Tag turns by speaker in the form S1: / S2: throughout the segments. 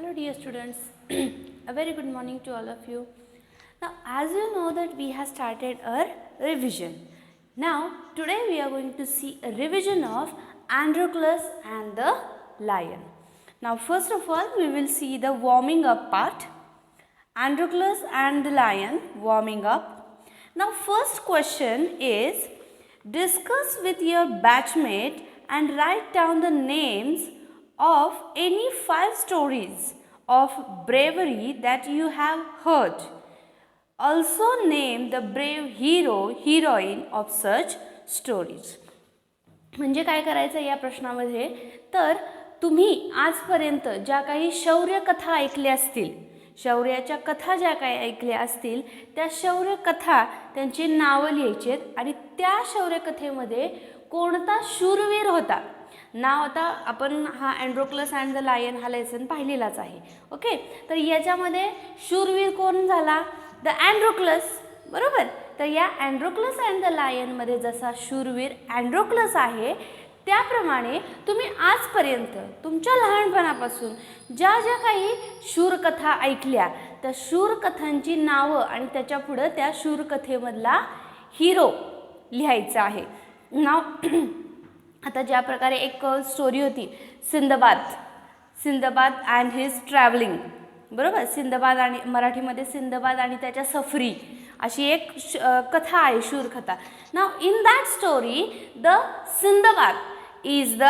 S1: Hello dear students, a very good morning to all of you. Now as you know that we have started our revision. Now today we are going to see a revision of Androclus and the lion. Now first of all we will see the warming up part. Androclus and the lion warming up. Now first question is, discuss with your batchmate and write down the names of any 5 stories of bravery that you have heard. Also name the brave hero, heroine of such stories. म्हणजे काय करायचं या प्रश्नामध्ये, तर तुम्ही आजपर्यंत ज्या काही शौर्य कथा ऐकल्या असतील, शौर्याच्या कथा ज्या काही ऐकल्या असतील त्या शौर्य कथा त्यांची नावं लिहायची आहेत आणि त्या शौर्य कथेमध्ये कोणता शूरवीर होता. नाव आता आपण हा अँड्रोक्लस अँड द लायन हा लेसन पाहिलेलाच आहे. ओके, तर याच्यामध्ये शूरवीर कोण झाला? द अँड्रोक्लस, बरोबर. तर या अँड्रोक्लस अँड द लायनमध्ये जसा शूरवीर अँड्रोक्लस आहे त्याप्रमाणे तुम्ही आजपर्यंत तुमच्या लहानपणापासून ज्या ज्या काही शूरकथा ऐकल्या त्या शूरकथांची नावं आणि त्याच्या पुढे त्या शूरकथेमधला हिरो लिहायचा आहे. नाव आता ज्या प्रकारे एक स्टोरी होती सिंदबाद अँड हिज ट्रॅव्हलिंग, बरोबर. सिंदबाद आणि मराठीमध्ये सिंदबाद आणि त्याच्या सफरी अशी एक कथा आहे, शूरकथा. नाव in that story the Sindbad is the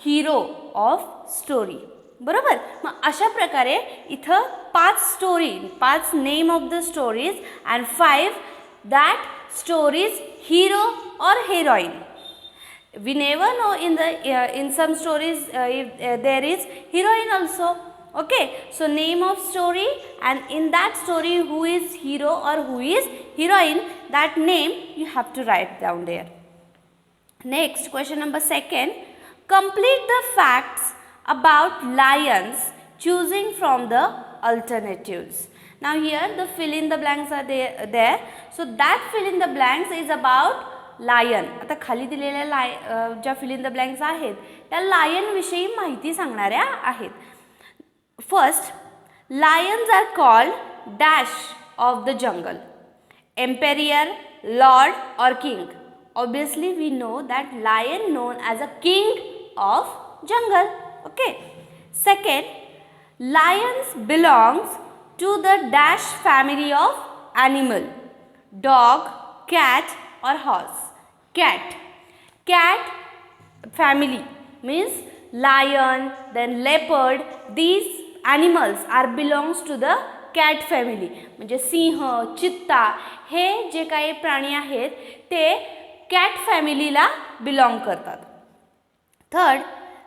S1: hero of story, बरोबर. मग अशा प्रकारे इथं 5 name of the stories and 5 that stories hero और heroine. We never know in some stories if there is heroine also. Okay, so name of story and in that story who is hero or who is heroine, that name you have to write down there. Next, question number 2, complete the facts about lions choosing from the alternatives. Now here the fill in the blanks are there. So that fill in the blanks is about lion. आता खाली दिलेल्या ज्या fill in the blanks आहेत त्या lion विषयी माहिती सांगणाऱ्या आहेत. First, lions are called dash of the jungle, emperor, lord और king. Obviously we know that lion known as a king of jungle. Okay. Second, lions belongs to the dash family of animal, dog, cat or horse. Cat family means lion, then leopard. These animals are belongs to the cat family. म्हणजे सिंह, चित्ता हे जे काही प्राणी आहेत ते cat फॅमिलीला belong करतात. Third,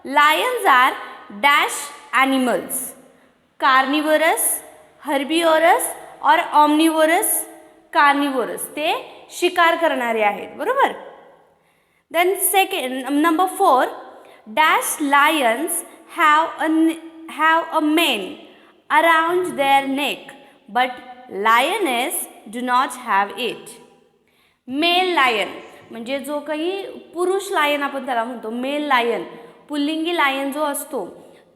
S1: lions are dash animals, carnivorous, herbivorous और ऑमनिवरस. कार्निवरस ते शिकार करणारे आहेत, बरोबर. Then number 4, dash lions have a mane around their neck but lioness do not have it. Male lion म्हणजे जो काही पुरुष लायन आपण त्याला म्हणतो मेल लायन. पुल्लिंगी लायन जो असतो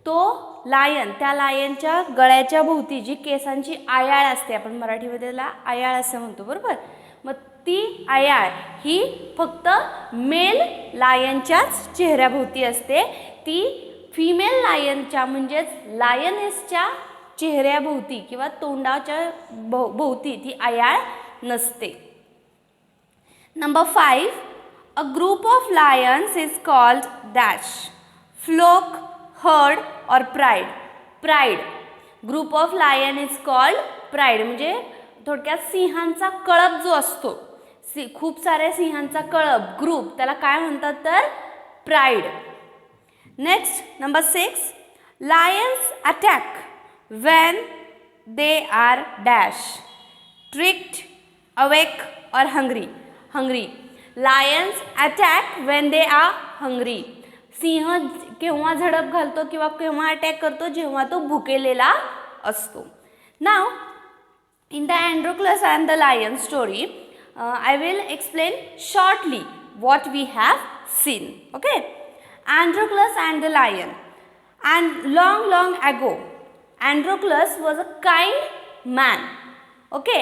S1: तो लायन, त्या लायनच्या गळ्याच्या भोवती जी केसांची आयाळ असते, आपण मराठीमध्ये त्याला आयाळ असं म्हणतो, बरोबर. मग ती आयाळ ही फक्त मेल लायनच्याच चेहऱ्याभोवती असते. ती फिमेल लायनच्या म्हणजेच लायनेसच्या चेहऱ्याभोवती किंवा तोंडाच्या भोवती ती आयाळ नसते. Number 5, a group of lions is called dash, flock, herd or pride. Group of lion is called pride म्हणजे थोडक्यात सिंहांचा कळप जो असतो, खूप साऱ्या सिंहांचा कळप ग्रुप, त्याला काय म्हणतात तर pride. Next, number 6, lions attack when they are dash, tricked, awake or hungry. Lions attack when they are hungry. सिंह केव्हा झडप घालतो किंवा केव्हा अटॅक करतो, जेव्हा तो भुकेलेला असतो. नाव in the Androclus and the lion story, I will explain shortly what we have seen. Okay, Androclus and the lion. And long ago, Androcles was a kind man. Okay,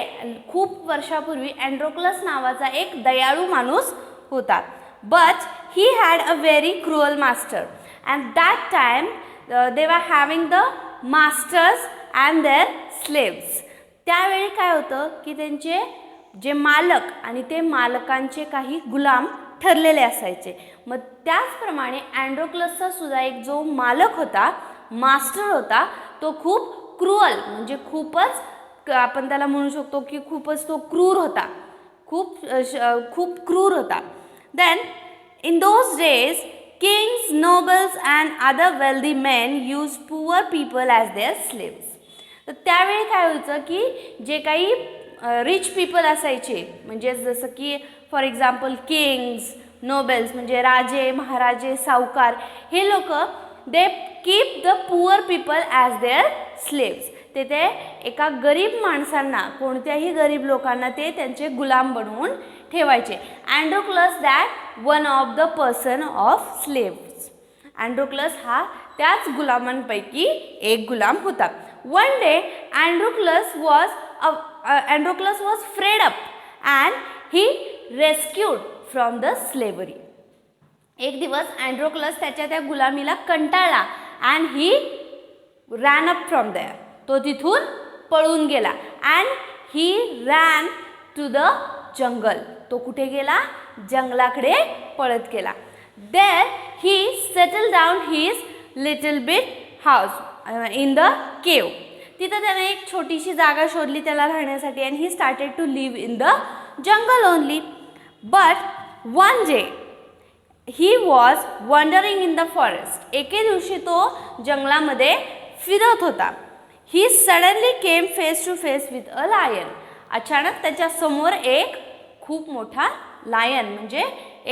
S1: खूप वर्षापूर्वी अँड्रोक्लस नावाचा एक दयाळू माणूस होता. But he had a very cruel master and that time they were having the masters and their slaves. त्यावेळी काय होतं की त्यांचे जे मालक आणि ते मालकांचे काही गुलाम ठरलेले असायचे. मग त्याचप्रमाणे अँड्रोक्लसचा सुद्धा एक जो मालक होता, मास्टर होता, तो खूप क्रुअल म्हणजे खूपच आपण त्याला म्हणू शकतो की खूपच तो क्रूर होता, खूप क्रूर होता. Then in those days kings, nobles and other wealthy men use poor people as their slaves. तर त्यावेळी काय व्हायचं की जे काही रिच पीपल असायचे, म्हणजे जसं की फॉर एक्झाम्पल किंग्स, नोबेल्स म्हणजे राजे, महाराजे, सावकार, हे लोक they keep the poor people as their slaves. ते एका गरीब माणसांना, कोणत्याही गरीब लोकांना ते त्यांचे गुलाम बनवून ठेवायचे. Androcles that one of the person of slaves. Androcles हा त्याच गुलामांपैकी एक गुलाम होता. One day Androcles was fed up and he rescued from the slavery. एक दिवस अँड्रोक्लस त्याच्या त्या गुलामीला कंटाळला and he ran up from there. तो तिथून पळून गेला and he ran to the jungle. तो कुठे गेला? जंगलाकडे पळत गेला. There he settle down his little bit house in the cave. तिथं त्याने एक छोटीशी जागा शोधली त्याला राहण्यासाठी and he started to live in the jungle only. But one day he was wandering in the forest. एके दिवशी तो जंगलामध्ये फिरत होता. He suddenly came face to face with a lion. अचानक त्याच्या समोर एक खूप मोठा लायन म्हणजे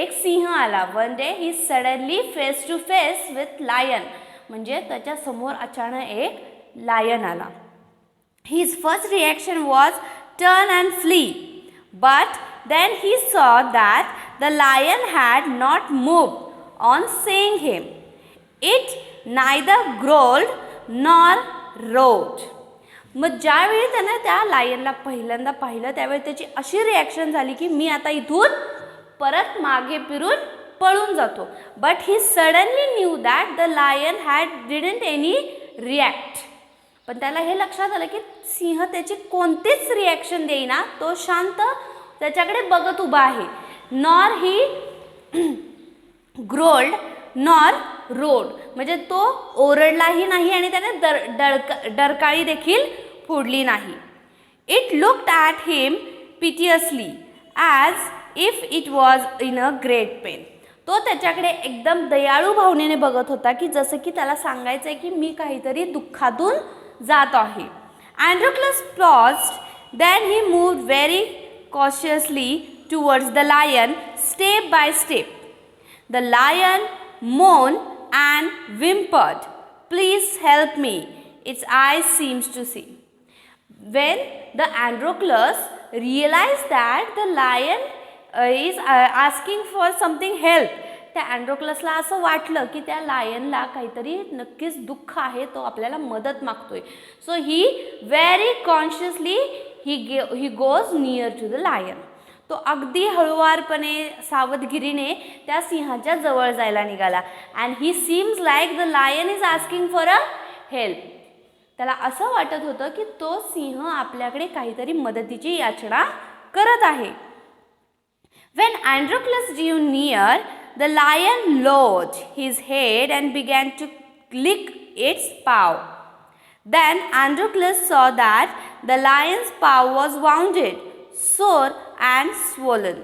S1: एक सिंह आला. One day he suddenly face to face with lion म्हणजे त्याच्या समोर अचानक एक लायन आला. His first reaction was turn and flee. But then he saw that the lion had not moved on seeing him. It neither growled nor roared. मग ज्यावेळी त्याने त्या लायनला पहिल्यांदा पाहिलं त्यावेळी त्याची अशी रिॲक्शन झाली की मी आता इथून परत मागे फिरून पळून जातो. But he suddenly knew that the lion had didn't any react. पण त्याला हे लक्षात आलं की सिंह त्याची कोणतीच रिॲक्शन देईना. तो शांत त्याच्याकडे बघत उभा आहे. नॉर ही ग्रोल्ड नॉर रोड म्हणजे तो ओरडलाही नाही आणि त्याने डरकाळी देखील फोडली नाही. It looked at him piteously as if it was in a great pain. तो त्याच्याकडे एकदम दयाळू भावनेने बघत होता की जसं की त्याला सांगायचं आहे की मी काहीतरी दुःखातून जात आहे. Androclus paused, then he moved very cautiously towards the lion, step by step. The lion moaned and whimpered, "Please help me. Its eyes seems to see." When the Androclus realized that the lion is asking for something help, त्या अँड्रोक्लसला असं वाटलं की त्या लायनला काहीतरी नक्कीच दुःख आहे, तो आपल्याला मदत मागतोय. So he very consciously he goes near to the lion. तो अगदी हळुवारपणे सावधगिरीने त्या सिंहाच्या जवळ जायला निघाला. And he seems like the lion is asking for a help. त्याला असं वाटत होतं की तो सिंह आपल्याकडे काहीतरी मदतीची याचना करत आहे. When Androclus drew near, the lion lowered his head and began to lick its paw. Then Androclus saw that the lion's paw was wounded, sore and swollen.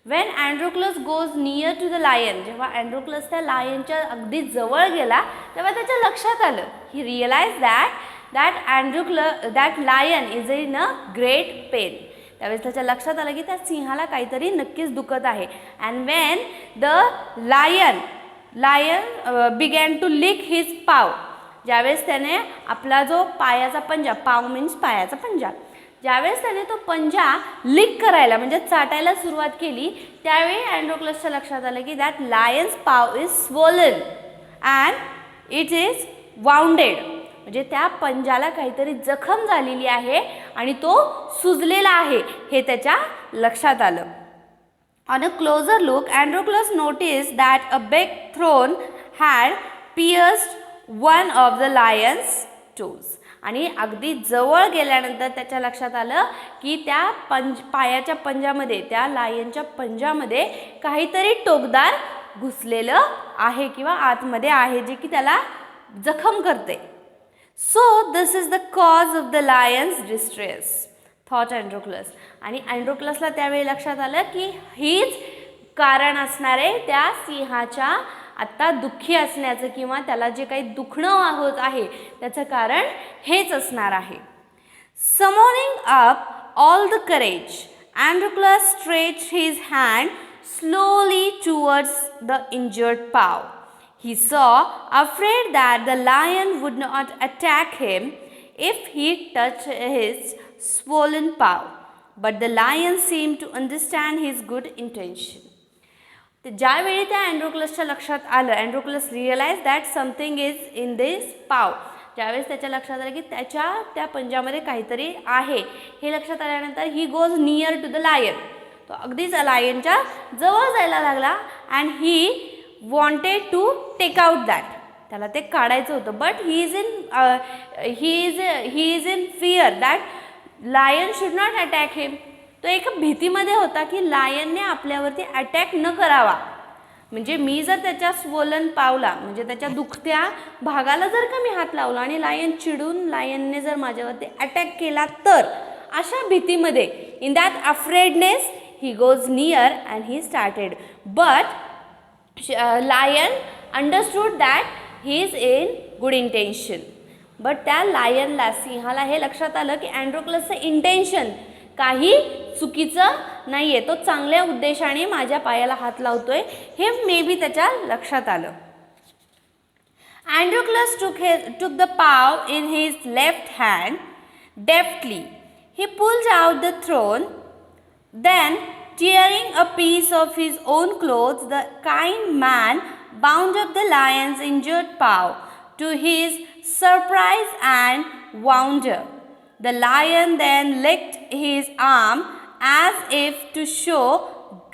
S1: When Androclus goes near to the lion, जेव्हा Androclus त्या लायनच्या अगदी जवळ गेला तेव्हा त्याच्या लक्षात आलं. He realized that lion is in a great pain. त्यावेळेस त्याच्या लक्षात आलं की त्या सिंहाला काहीतरी नक्कीच दुखत आहे. And when the lion began to lick his paw. ज्यावेळेस त्याने आपला जो पायाचा पंजा, पाव मीन्स पायाचा पंजा, ज्यावेळेस त्याने तो पंजा लिक करायला म्हणजे चाटायला सुरुवात केली त्यावेळी अँड्रोक्लसच्या लक्षात आलं की दॅट लायन्स पाव is swollen and it is bounded. म्हणजे त्या पंजाला काहीतरी जखम झालेली आहे आणि तो सुजलेला आहे हे त्याच्या लक्षात आलं. On a closer look, Androclus noticed that a big thorn had pierced one of the lion's toes. आणि अगदी जवळ गेल्यानंतर त्याच्या लक्षात आलं की त्या पायाच्या पंजामध्ये, त्या लायनच्या पंजामध्ये काहीतरी टोकदार घुसलेलं आहे किंवा आतमध्ये आहे जे की त्याला जखम करते. So this is the cause of the lion's distress, thought Androclus. आणि अँड्रोक्लसला त्यावेळी लक्षात आलं की हीच कारण असणार आहे त्या सिंहाच्या आत्ता दुःखी असण्याचं किंवा त्याला जे काही दुखणं होत आहे त्याचं कारण हेच असणार आहे. Summoning up all the courage, Androclus stretched his hand slowly towards the injured paw. He saw, afraid that the lion would not attack him if he touched his swollen paw. But the lion seemed to understand his good intention. ज्यावेळी त्या अँड्रोक्लसच्या लक्षात आलं, Androcles realise that something is in this paw. ज्यावेळेस त्याच्या लक्षात आलं की त्या पंजामध्ये काहीतरी आहे हे लक्षात आल्यानंतर he goes near to the lion. तो अगदीच लायनच्या जवळ जायला लागला and he wanted to take out that. त्याला ते काढायचं होतं. But he is in fear that lion should not attack him. तो एका भीतीमध्ये होता की लायनने आपल्यावरती अटॅक न करावा. म्हणजे मी जर त्याच्या स्वोलन पावला म्हणजे त्याच्या दुखत्या भागाला जर का मी हात लावला आणि लायन चिडून लायनने जर माझ्यावरती अटॅक केला तर अशा भीतीमध्ये in that afraidness he goes near and he started. But lion understood that he is in good intention. But त्या लायनला सिंहाला हे लक्षात आलं की अँड्रोक्लसचं इंटेन्शन काही चुकीचं नाही आहे. तो चांगल्या उद्देशाने माझ्या पायाला हात लावतोय हे मे बी त्याच्या लक्षात आलं. Androclus took the paw in his left hand. Deftly, he pulled out the thorn. Then, tearing a piece of his own clothes, the kind man bound up the lion's injured paw. To his surprise and wonder, the lion then licked his arm as if to show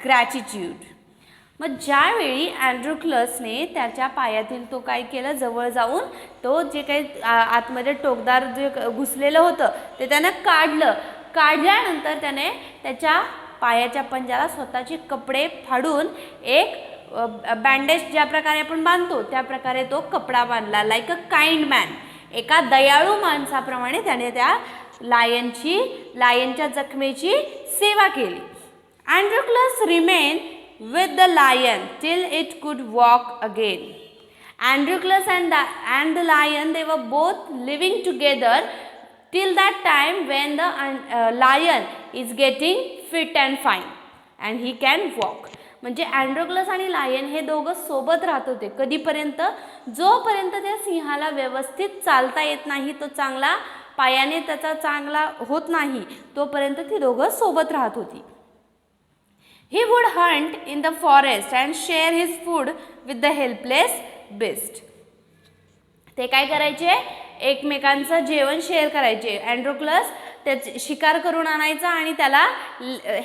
S1: gratitude. मग ज्यावेळी अँड्रोक्लसने त्याच्या पायातील तो काय केलं, जवळ जाऊन तो जे काही आतमध्ये टोकदार जे घुसलेलं होतं ते त्यानं काढल्यानंतर त्याने त्याच्या पायाच्या पंजाला स्वतःचे कपडे फाडून एक बँडेज ज्या प्रकारे आपण बांधतो त्या प्रकारे तो कपडा बांधला. लाईक अ काइंड मॅन, एका दयाळू माणसाप्रमाणे त्याने त्या लायनच्या जखमेची सेवा केली. अँड्रोक्लस remain with the lion till it could walk again. Androclus and the lion, they were both living together till that time when the lion is getting fit and fine and he can walk. म्हणजे अँड्रोक्लस आणि lion हे दोघं सोबत राहत होते कधीपर्यंत, जोपर्यंत त्या सिंहाला व्यवस्थित चालता येत नाही, तो चांगला पायाने त्याचा चांगला होत नाही तोपर्यंत ती दोघं सोबत राहत होती. He would hunt in the forest and share his food with the helpless beast. ते काय करायचे, एकमेकांचं जेवण शेअर करायचे. अँड्रोक्लस त्याचे शिकार करून आणायचा आणि त्याला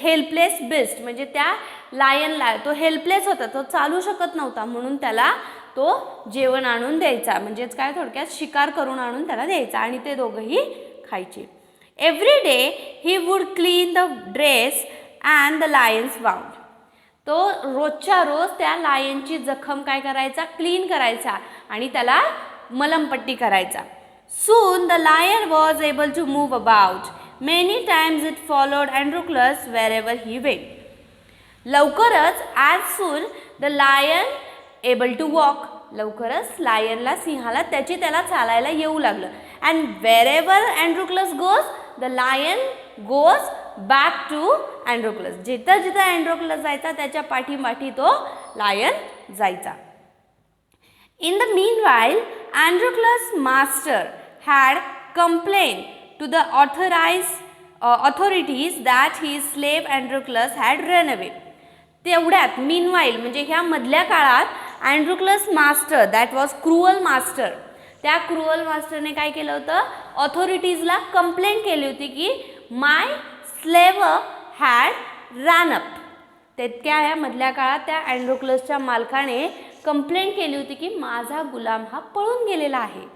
S1: हेल्पलेस बिस्ट म्हणजे त्या लायनला, तो हेल्पलेस होता, तो चालू शकत नव्हता म्हणून त्याला तो जेवण आणून द्यायचा. म्हणजेच काय, थोडक्यात शिकार करून आणून त्याला द्यायचा आणि ते दोघंही खायचे. Every day he would clean the dress and the lion's wound. तो रोजच्या रोज त्या लायनची जखम काय करायचा, क्लीन करायचा आणि त्याला मलमपट्टी करायचा. Soon the lion was able to move about. Many times it followed Androclus wherever he went. लवकरच as soon the lion able to walk. लवकरच लायनला, सिंहाला त्याला चालायला येऊ लागलं. And wherever Androclus goes, the lion goes back to Androclus. जिथं अँड्रोक्लस जायचा त्याच्या पाठीमाठी तो लायन जायचा. In the meanwhile, Androclus' master had complained to the authorities that his slave Androclus had run away. तेवढ्यात meanwhile म्हणजे ह्या मधल्या काळात Androclus' master, that was cruel master, त्या क्रुअल मास्टरने काय केलं होतं, ऑथॉरिटीजला कंप्लेंट केली होती की my slave had ran up. त्या मधल्या काळात त्या अँड्रोक्लसच्या मालकाने कंप्लेंट केली होती की माझा गुलाम हा पळून गेलेला आहे.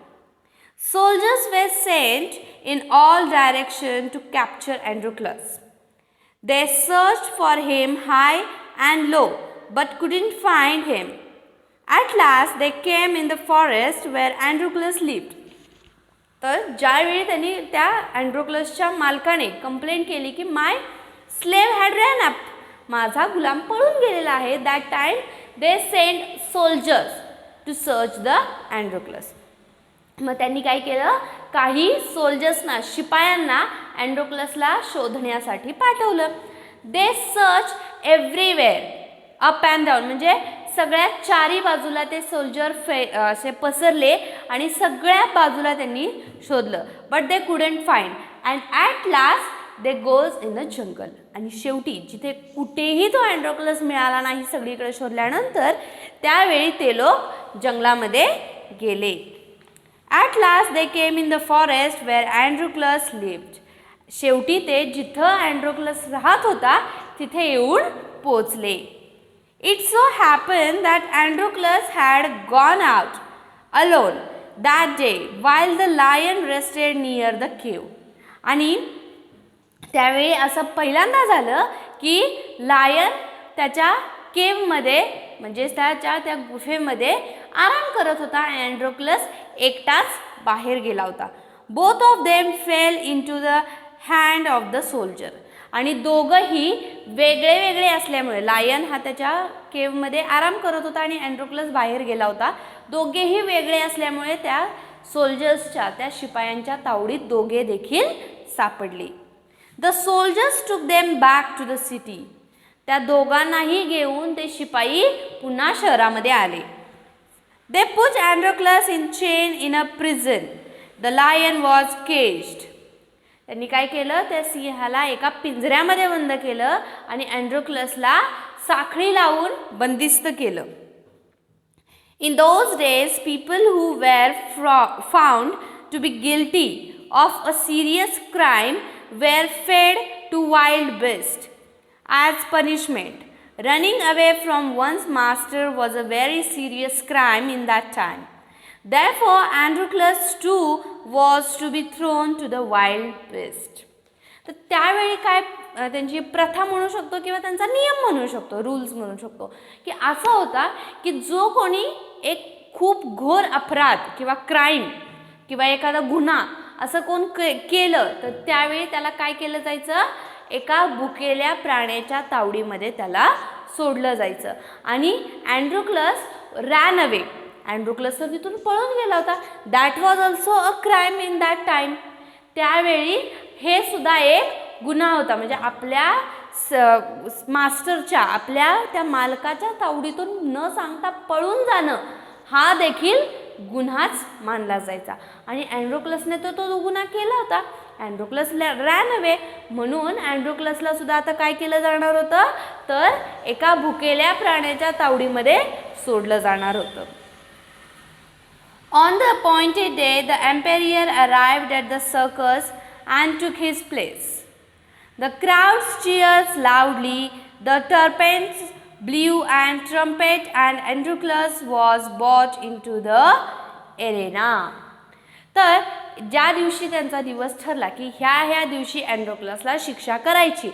S1: Soldiers were sent in all direction to capture Androcles. They searched for him high and low, but couldn't find him. At last, they came in the forest where Androclus lived. तर ज्यावेळी त्यांनी त्या अँड्रोक्लसच्या मालकाने कंप्लेंट केली की my slave had ran up, माझा गुलाम पळून गेलेला आहे, that time they send soldiers to search the Androcles. मग त्यांनी काय केलं, काही सोल्जर्सना, शिपायांना अँड्रोक्लसला शोधण्यासाठी पाठवलं. They search everywhere up and down, म्हणजे सगळ्या चारी बाजूला ते सोल्जर असे पसरले आणि सगळ्या बाजूला त्यांनी शोधलं. But they couldn't find and at last they goes in the जंगल. आणि शेवटी जिथे कुठेही तो अँड्रोक्लस मिळाला नाही सगळीकडे शोधल्यानंतर, त्यावेळी ते लोक जंगलामध्ये गेले. At last they came in the forest where Androclus lived. शेवटी ते जिथं अँड्रोक्लस राहत होता तिथे येऊन पोचले. It so happened that Androclus had gone out alone that day while the lion rested near the cave. आणि त्यावेळी असं पहिल्यांदा झालं की लायन त्याच्या केव्हमध्ये, म्हणजे त्या गुफेमध्ये आराम करत होता. अँड्रोक्लस एकटाच बाहेर गेला होता. Both of them fell into the hand of the soldier. आणि दोघंही वेगळे वेगळे असल्यामुळे, लायन हा त्याच्या केव्हमध्ये आराम करत होता आणि अँड्रोक्लस बाहेर गेला होता. दोघेही वेगळे असल्यामुळे त्या सोल्जर्सच्या, त्या शिपायांच्या तावडीत दोघे देखील सापडले. The soldiers took them back to the city. त्या दोघांनाही घेऊन ते शिपाई पुन्हा शहरामध्ये आले. They put Androclus in chain in a prison. The lion was caged. त्यांनी काय केलं, त्या सिंहाला एका पिंजऱ्यामध्ये बंद केलं आणि अँड्रोक्लसला साखळी लावून बंदिस्त केलं. In those days, people who were found to be guilty of a serious crime were fed to wild beasts as punishment. Running away from one's master was a very serious crime in that time. Therefore, Androclus too was to be thrown to the wild beast. तर त्यावेळी काय त्यांची प्रथा म्हणू शकतो किंवा त्यांचा नियम म्हणू शकतो, रूल्स म्हणू शकतो, की असा होता की जो कोणी एक खूप घोर अपराध किंवा क्राईम किंवा एखादा गुन्हा असं कोण केलं तर त्यावेळी त्याला काय केलं जायचं, एका भुकेल्या प्राण्याच्या तावडीमध्ये त्याला सोडलं जायचं. आणि अँड्रोक्लस रॅन अवे. अँड्रोक्लस तर तिथून पळून गेला होता. That was also a crime in that time. त्यावेळी हे सुद्धा एक गुन्हा होता. म्हणजे आपल्या मास्टरच्या, आपल्या त्या मालकाच्या तावडीतून न सांगता पळून जाणं हा देखील गुन्हाच मानला जायचा. आणि अँड्रोक्लसने तो गुन्हा केला होता. अँड्रोक्लस रॅन अवे, म्हणून अँड्रोक्लसला सुद्धा आता काय केलं जाणार होतं, तर एका भुकेल्या प्राण्याच्या तावडीमध्ये सोडलं जाणार होतं. On the appointed day the emperor arrived at the circus and took his place. The crowds cheers loudly, the trumpets blew and trumpet and Androclus was brought into the arena. तर ज्या दिवशी त्यांचा दिवस ठरला की ह्या दिवशी अँड्रोक्लसला शिक्षा करायची,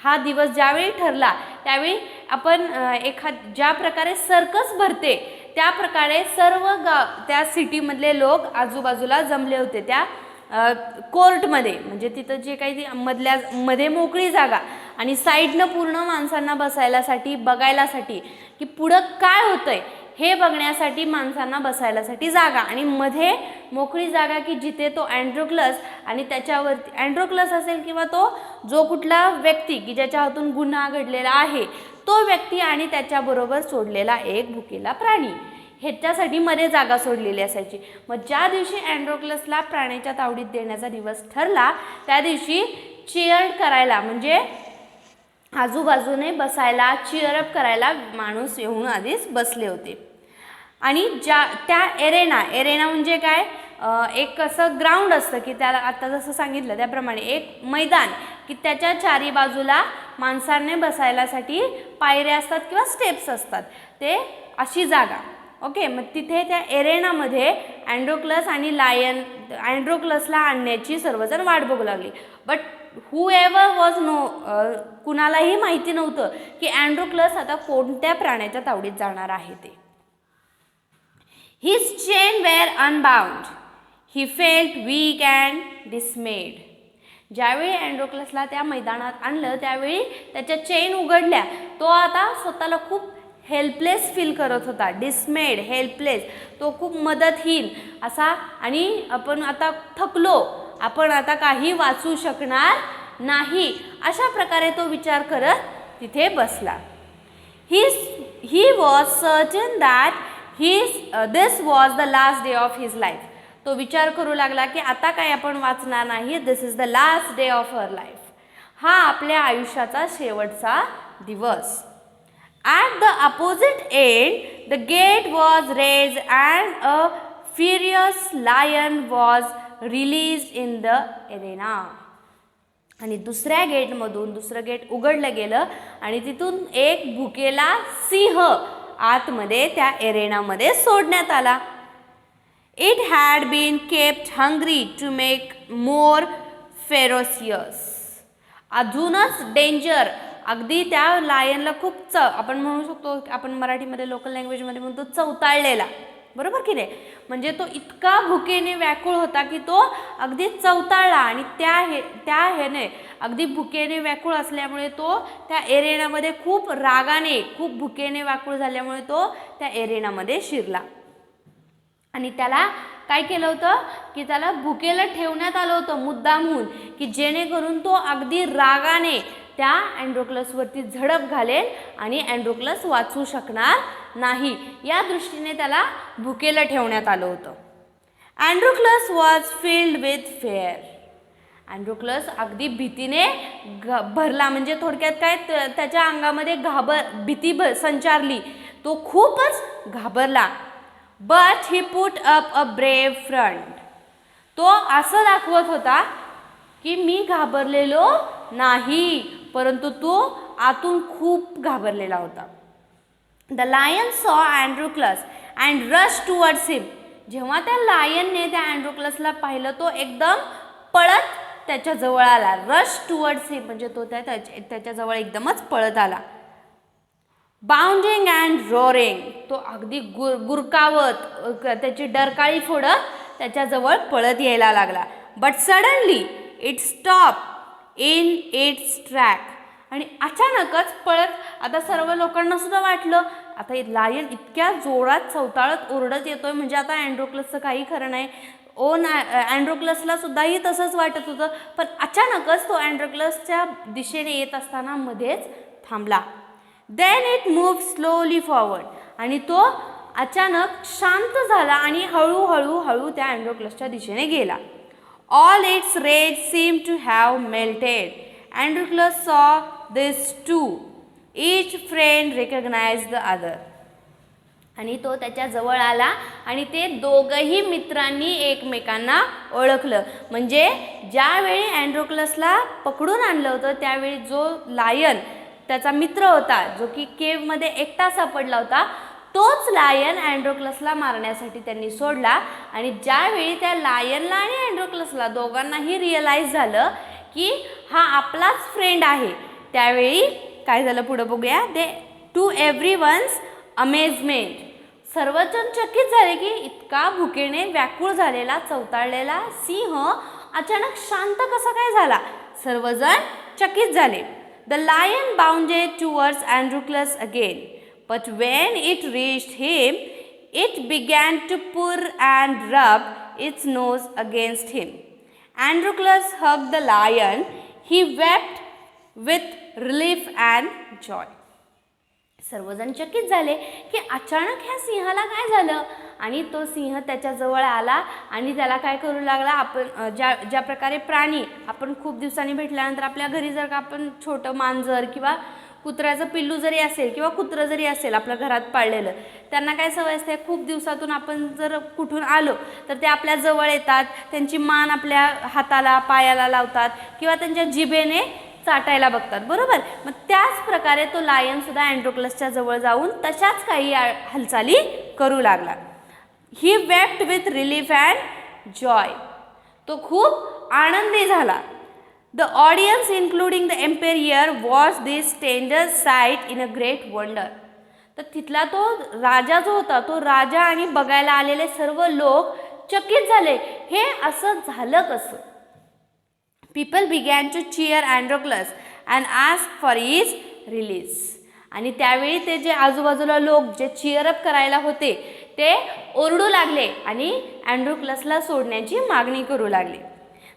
S1: हा दिवस ज्यावेळी ठरला त्यावेळी आपण ज्या प्रकारे सर्कस भरते त्या प्रकारे सर्व त्या सिटीमधले लोक आजूबाजूला जमले होते त्या कोर्टमध्ये. म्हणजे तिथं जे काही मध्ये मोकळी जागा आणि साईडनं पूर्ण माणसांना बसायलासाठी, बघायलासाठी की पुढं काय होतंय हे बघण्यासाठी माणसांना बसायलासाठी जागा, आणि मध्ये मोकळी जागा की जिथे तो अँड्रोक्लस आणि त्याच्यावरती अँड्रोक्लस असेल किंवा तो जो कुठला व्यक्ती की ज्याच्या हातून गुन्हा घडलेला आहे तो व्यक्ती आणि त्याच्याबरोबर सोडलेला एक भुकेला प्राणी, ह्याच्यासाठी मध्ये जागा सोडलेली असायची. मग ज्या दिवशी अँड्रोक्लसला प्राण्याच्या तावडीत देण्याचा दिवस ठरला त्या दिवशी चीअर करायला, म्हणजे आजूबाजूने बसायला, चीअरअप करायला माणूस येऊन आधीच बसले होते. आणि त्या एरेना म्हणजे काय, एक असं ग्राउंड असतं की त्याला आता जसं सांगितलं त्याप्रमाणे एक मैदान की त्याच्या चारी बाजूला माणसांनी बसायलासाठी पायऱ्या असतात किंवा स्टेप्स असतात, ते अशी जागा. ओके, मग तिथे त्या एरेनामध्ये अँड्रोक्लस आणि लायन अँड्रोक्लसला आणण्याची सर्वजण वाट बघू लागली. बट हुएवर वॉज कुणालाही माहिती नव्हतं की अँड्रोक्लस आता कोणत्या प्राण्याच्या तावडीत जाणार आहे ते. His chain were unbound. He felt weak and dismayed. ज्यावेळी अँड्रोक्लसला त्या मैदानात आणलं त्यावेळी त्याच्या चेन उघडल्या. तो आता स्वतःला खूप हेल्पलेस फील करत होता. डिसमेड, हेल्पलेस, तो खूप मदतहीन असा, आणि आपण आता थकलो, आपण आता काही वाचू शकणार नाही, अशा प्रकारे तो विचार करत तिथे बसला. He was certain that this was the last day of his life. तो विचार करू लागला की आता काय आपण वाचणार नाही, this is the last day of her life. हा आपल्या आयुष्याचा शेवटचा दिवस. At the opposite end, the gate was raised and a furious lion was released in the arena. आणि दुसऱ्या गेटमधून दुसरं गेट उघडलं गेलं आणि तिथून एक भुकेला सिंह आतमध्ये त्या एरेनामध्ये सोडण्यात आला. It had been kept hungry to make more ferocious. अजूनच डेंजर, अगदी त्या लायनला खूप आपण म्हणू शकतो, आपण मराठीमध्ये लोकल लँग्वेजमध्ये म्हणतो चवताळलेला, बरोबर की नाही. म्हणजे तो इतका भुकेने व्याकुळ होता की तो अगदी चवताळला, आणि त्या ह्याने अगदी भुकेने व्याकुळ असल्यामुळे तो त्या एरेनामध्ये खूप रागाने, खूप भुकेने व्याकुळ झाल्यामुळे तो त्या एरेनामध्ये शिरला. आणि त्याला काय केलं होतं की त्याला भुकेला ठेवण्यात आलं होतं मुद्दामहून, की जेणेकरून तो अगदी रागाने त्या अँड्रोक्लसवरती झडप घालेल आणि अँड्रोक्लस वाचू शकणार नाही, या दृष्टीने त्याला भुकेला ठेवण्यात आलं होतं. अँड्रोक्लस वॉज फिल्ड विथ फेअर. अँड्रोक्लस अगदी भीतीने भरला, म्हणजे थोडक्यात काय त्याच्या अंगामध्ये भीती संचारली, तो खूपच घाबरला. But he put up a brave front. तो असं दाखवत होता की मी घाबरलेलो नाही, परंतु तो आतून खूप घाबरलेला होता. द लायन सॉ अँड्रोक्लस अँड रश टुवर्ड्स हिम. जेव्हा त्या लायनने त्या अँड्रोक्लसला पाहिलं तो एकदम पळत त्याच्या जवळ आला. रश टुवर्ड्स हिम म्हणजे तो त्याच्या जवळ एकदमच पळत आला. Bounding and roaring. तो अगदी गुरकावत त्याची डरकाळी फोडत त्याच्याजवळ पळत यायला लागला. But suddenly it stop in its track. आणि अचानकच पळत, आता सर्व लोकांना सुद्धा वाटलं आता लायन इतक्या जोरात चवताळत ओरडत येतोय, म्हणजे आता अँड्रोक्लसचं काही खरं नाही. अँड्रोक्लसला सुद्धाही तसंच वाटत होतं. पण अचानकच तो अँड्रोक्लसच्या दिशेने येत असताना मध्येच थांबला. Then it move slowly forward. आणि तो अचानक शांत झाला आणि हळूहळू त्या अँड्रोक्लसच्या दिशेने गेला. All its rage seemed to have melted. Androclus saw this too. Each friend recognized the other. आणि तो त्याच्या जवळ आला आणि ते दोघंही मित्रांनी एकमेकांना ओळखलं. म्हणजे ज्यावेळी अँड्रोक्लसला पकडून आणलं होतं त्यावेळी जो लायन त्याचा मित्र होता, जो की केव्हमध्ये एकटा सापडला होता, तोच लायन अँड्रोक्लसला मारण्यासाठी त्यांनी सोडला. आणि ज्यावेळी त्या लायनला आणि अँड्रोक्लसला दोघांनाही रिअलाइज झालं की हा आपलाच फ्रेंड आहे, त्यावेळी काय झालं पुढं बघूया. To everyone's amazement. सर्वजण चकित झाले की इतका भुकेने व्याकुळ झालेला चवताळलेला सिंह अचानक शांत कसा काय झाला. सर्वजण चकित झाले. The lion bounded towards Androcles again. But when it reached him, it began to purr and rub its nose against him. Androclus hugged the lion. He wept with relief and joy. सर्वजण चकित झाले की अचानक ह्या सिंहाला काय झालं, आणि तो सिंह त्याच्याजवळ आला आणि त्याला काय करू लागला. आपण ज्या प्रकारे प्राणी आपण खूप दिवसांनी भेटल्यानंतर आपल्या घरी जर का आपण छोटं मांजर किंवा कुत्र्याचं पिल्लू जरी असेल किंवा कुत्रं जरी असेल आपल्या घरात पाळलेलं, त्यांना काय सवय असते, खूप दिवसातून आपण जर कुठून आलो तर ते आपल्या जवळ येतात, त्यांची मान आपल्या हाताला पायाला लावतात किंवा त्यांच्या जिभेने चाटायला बघतात, बरोबर. मग त्याच प्रकारे तो लायन सुद्धा अँड्रोक्लसच्या जवळ जाऊन तशाच काही हालचाली करू लागला. He wept with relief and joy. तो खूप आनंदी झाला. The audience, including the emperor, watched this tender sight in a great wonder. तर तिथला तो राजा जो होता, तो राजा आणि बघायला आलेले सर्व लोक चकित झाले, हे असं झालं कसं. People began to cheer Androclus and ask for his release. आणि त्यावेळी ते जे आजूबाजूला लोक जे चिअरअप करायला होते ते ओरडू लागले आणि अँड्रोक्लसला सोडण्याची मागणी करू लागले.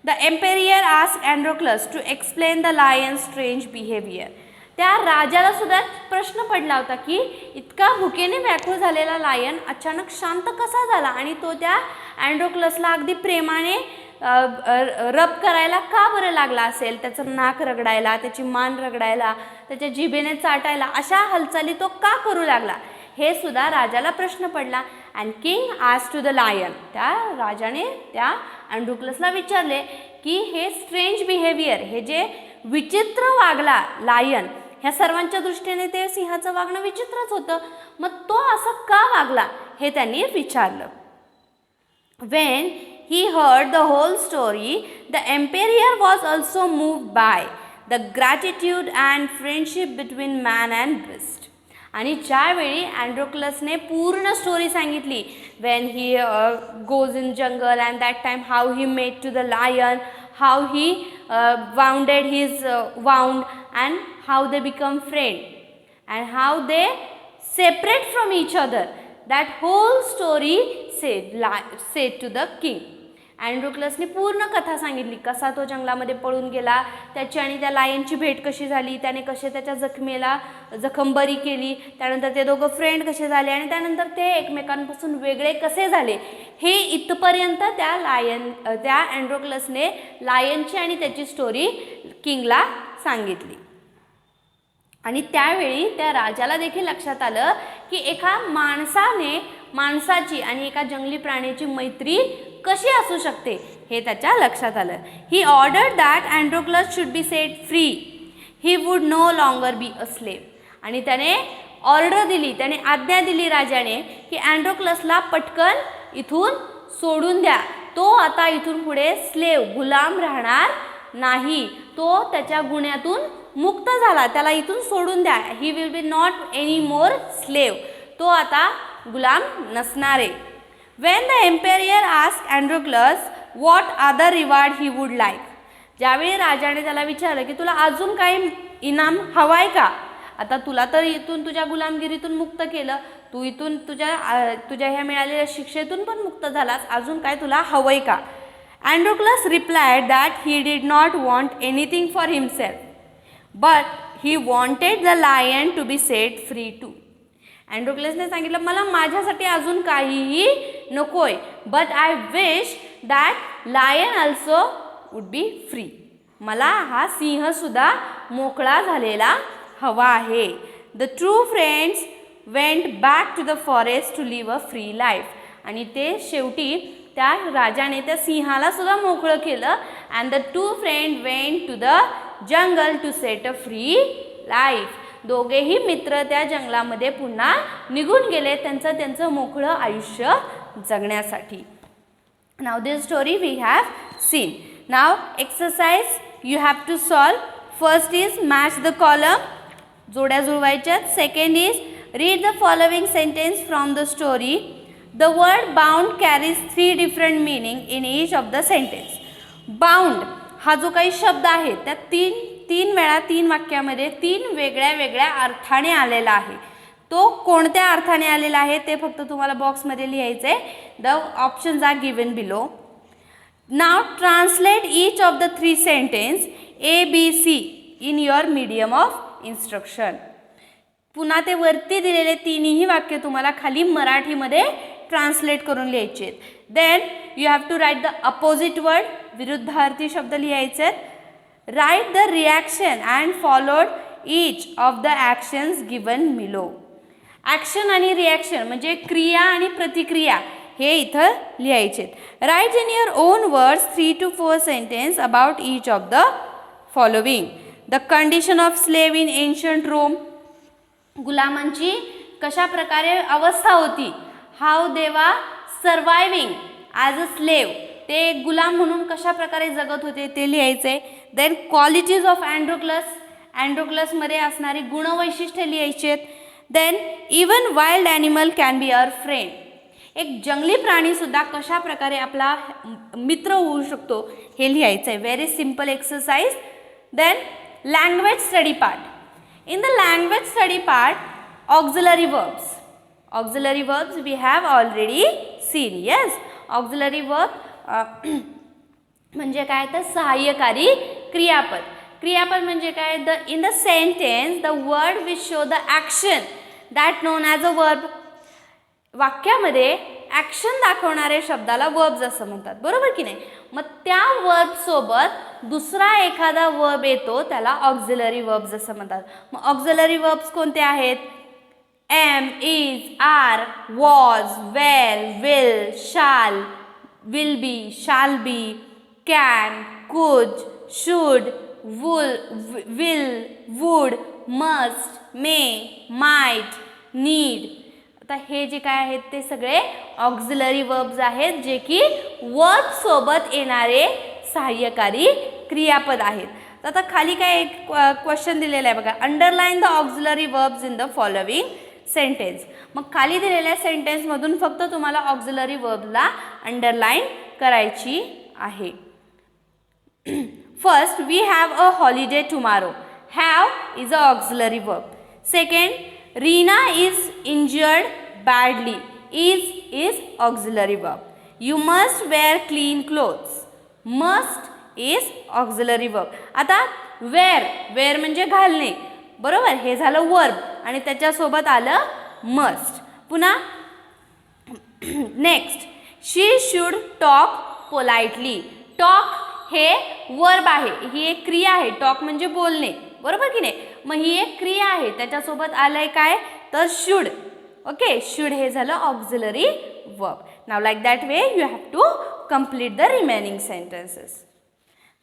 S1: The emperor asked Androclus to explain the lion's strange behavior. त्या राजाला सुद्धा प्रश्न पडला होता की इतका भुकेने व्याकुळ झालेला लायन अचानक शांत कसा झाला आणि तो त्या अँड्रोक्लसला अगदी प्रेमाने रब करायला का बरं लागला असेल, त्याचं नाक रगडायला, त्याची मान रगडायला, त्याच्या जिभेने चाटायला, अशा हालचाली तो का करू लागला, हे सुद्धा राजाला प्रश्न पडला. And king asked to the lion. त्या राजाने त्या अँड्रोक्लसला विचारले की हे स्ट्रेंज बिहेवियर, हे जे विचित्र वागला लायन, ह्या सर्वांच्या दृष्टीने ते सिंहाचं वागणं विचित्रच होतं, मग तो असं का वागला हे त्यांनी विचारलं. When he heard the whole story, the emperor was also moved by the gratitude and friendship between man and beast. आणि ज्यावेळी अँड्रोक्लसने पूर्ण स्टोरी सांगितली, when he goes in jungle and that time how he met to the lion, how he wounded his wound and how they become friend and how they separate from each other, that whole story said to the king. अँड्रोक्लसने पूर्ण कथा सांगितली, कसा तो जंगलामध्ये पळून गेला, त्याची आणि त्या लायनची भेट कशी झाली, त्याने कसे त्याच्या जखम बरी केली, त्यानंतर ते दोघं फ्रेंड कसे झाले आणि त्यानंतर ते एकमेकांपासून वेगळे कसे झाले, हे इथपर्यंत त्या अँड्रोक्लसने लायनची आणि त्याची स्टोरी किंगला सांगितली. आणि त्यावेळी त्या राजाला देखील लक्षात आलं की एका माणसाची आणि एका जंगली प्राण्याची मैत्री कशी असू शकते, हे त्याच्या लक्षात आलं. He ordered that Androcles should be set free, he would no longer be a slave. आणि त्याने ऑर्डर दिली, त्याने आज्ञा दिली राजाने की अँड्रोक्लसला पटकन इथून सोडून द्या, तो आता इथून पुढे स्लेव गुलाम राहणार नाही, तो त्याच्या गुन्ह्यातून मुक्त झाला, त्याला इथून सोडून द्या. He will be not any more slave, तो आता गुलाम नसणार आहे. When the emperor asked Androclus what other reward he would like, ज्यावेळी राजाने त्याला विचारलं की तुला अजून काही इनाम हवाय का, आता तुला तर इथून तुझ्या गुलामगिरीतून मुक्त केलं, तू इथून तुझ्या ह्या मिळालेल्या शिक्षेतून पण मुक्त झालास, अजून काय तुला हवंय का. Androclus replied that he did not want anything for himself, but he wanted the lion to be set free too. अँड्रोक्लसने सांगितलं मला माझ्यासाठी अजून काहीही नकोय, but I wish that lion also would be free. मला हा सिंह सुद्धा मोकळा झालेला हवा आहे. The true friends went back to the forest to live a free life. आणि ते शेवटी त्या राजाने त्या सिंहाला सुद्धा मोकळं केलं. And the two friend went to the jungle to set a free life. दोघेही मित्र त्या जंगलामध्ये पुन्हा निघून गेले त्यांचं मोकळं आयुष्य जगण्यासाठी. Now this story we have seen. Now exercise you have to solve. First is match the column, जोड्या जुळवायच्यात. Second is read the following sentence from the story. The word bound carries 3 different meaning in each of the sentence. Bound हा जो काही शब्द आहे त्यात तीन वेळा 3 वाक्यामध्ये 3 वेगळ्या अर्थाने आलेला आहे. तो कोणत्या अर्थाने आलेला आहे ते फक्त तुम्हाला बॉक्समध्ये लिहायचं आहे. The options are given below. Now translate each of the 3 sentence ABC in your medium of instruction. पुन्हा ते वरती दिलेले 3ही वाक्य तुम्हाला खाली मराठीमध्ये ट्रान्सलेट करून लिहायचे आहेत. Then you have to write the opposite word, विरुद्धार्थी शब्द लिहायचे आहेत. Write the reaction and followed each of the actions given below. Action आणि रिॲक्शन म्हणजे क्रिया आणि प्रतिक्रिया हे इथं लिहायचे. Write in your own words 3 to 4 sentence about each of the following. The condition of slave in ancient Rome. गुलामांची कशा प्रकारे अवस्था होती. हाऊ दे वर सर्वायविंग ॲज अ स्लेव. ते गुलाम म्हणून कशा प्रकारे जगत होते ते लिहायचे. Then qualities of Androcles. अँड्रोक्लसमध्ये असणारी गुणवैशिष्ट्ये लिहायची आहेत. Then even wild animal can be our friend. एक जंगली प्राणीसुद्धा कशा प्रकारे आपला मित्र होऊ शकतो हे लिहायचं आहे. Very simple exercise. Then language study part. In the language study part auxiliary verbs. Auxiliary verbs we have already seen. Yes, auxiliary verb म्हणजे काय तर सहाय्यकारी क्रियापद. क्रियापद म्हणजे काय. In the sentence the word which show the action that known as a verb. वाक्यामध्ये action दाखवणारे शब्दाला वर्ब्स असं म्हणतात, बरोबर की नाही. मग त्या वर्बसोबत दुसरा एखादा वर्ब येतो त्याला ऑक्झिलरी वर्ब्स असं म्हणतात. मग ऑक्झिलरी वर्ब्स कोणते आहेत. Am, is, are, was, were, will, shall, will be, shall be, can, could, should, will, would, must, may, might, need. आता हे जे काय आहेत ते सगळे ऑक्झिलरी वर्ब्स आहेत जे की वर्ब सोबत येणारे सहाय्यकारी क्रियापद आहेत. तर आता खाली काय एक क्वेश्चन दिलेला आहे बघा. Underline the auxiliary verbs in the following sentence. मग खाली दिलेल्या सेंटेन्समधून फक्त तुम्हाला ऑक्झिलरी वर्बला अंडरलाईन करायची आहे. First, we have a holiday tomorrow. Have is a auxiliary verb. Second, Reena is injured badly. Is auxiliary verb. You must wear clean clothes. Must is auxiliary verb. आता wear म्हणजे घालणे, बरोबर. हे झालं verb आणि त्याच्यासोबत आलं मस्ट. पुन्हा next, she should talk politely. Talk हे वर्ब आहे, ही एक क्रिया आहे. टॉक म्हणजे बोलणे, बरोबर की नाही. मग ही एक क्रिया आहे त्याच्यासोबत आलंय काय तर शुड. ओके, शुड हे झालं auxiliary verb. Now like that way you have to complete the remaining sentences.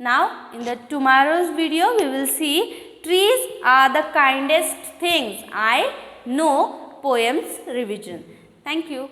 S1: Now in the tomorrow's video we will see trees are the kindest things. I know poems revision. Thank you.